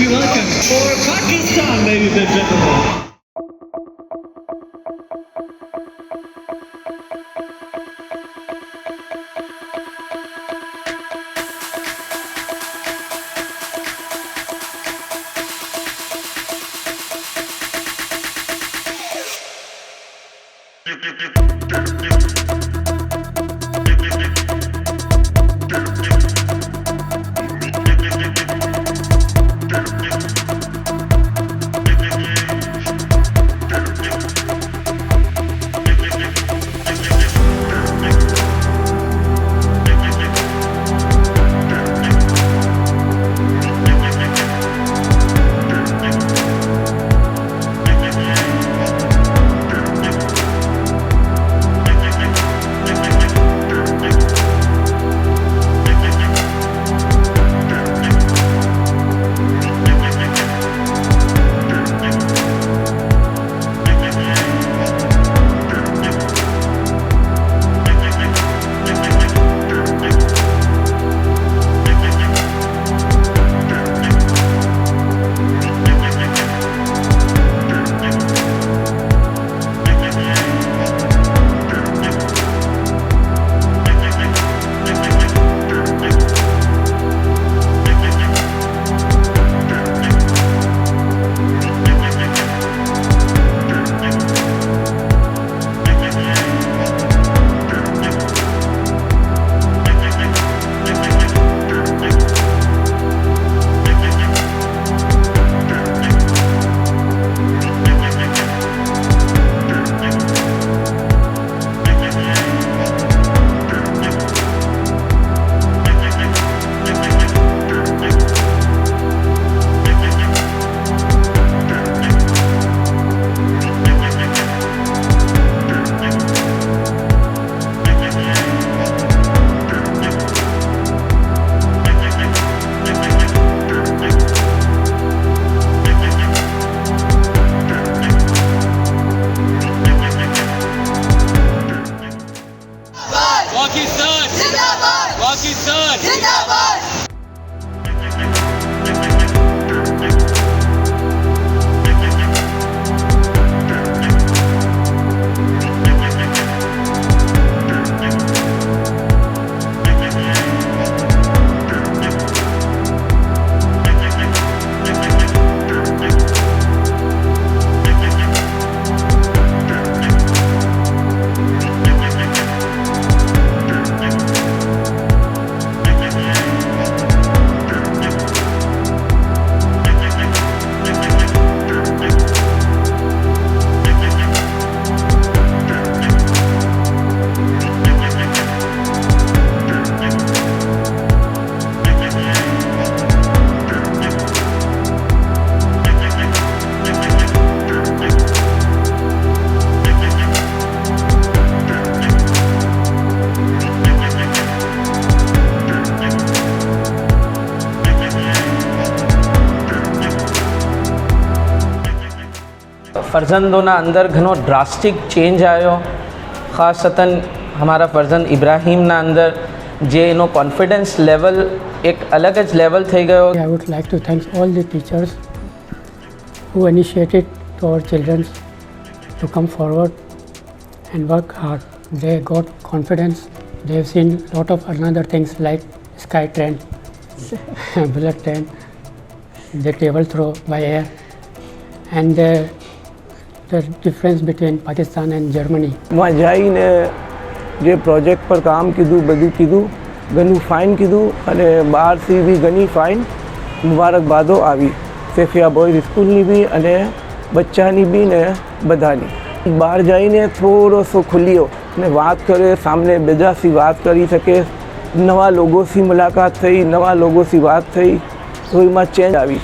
we welcome for Pakistan, ladies and gentlemen. Pakistan जिंदाबाद। फर्जंदों अंदर घणो ड्रास्टिक चेंज आयो, ख़ासतन हमारा फर्जंद इब्राहिम ना अंदर जे एनो कॉन्फिडेंस लेवल एक अलग ज लेवल थी गयो। I would like to thank all the teachers who initiated to our children to come forward and work hard. They got confidence. They have seen lot of another things like sky train, bullet train, the table throw by air, and the difference between Pakistan and Germany. वहाँ जाइने जे project पर काम कीधुं बधुं कीधुं घणुं fine कीधुं अने बहार थी भी घणी फाइन मुबारकबादो आवी सेफिया बॉयज स्कूलनी भी अने बच्चानी भी ने बधानी। बहार जाइने थोड़ो सो खुलियो ने बात करे, सामने बीजा सी बात करी सके, नवा लोगों सी मुलाकात थई, नवा लोगों सी बात थई, तो एमां चेंज आवी।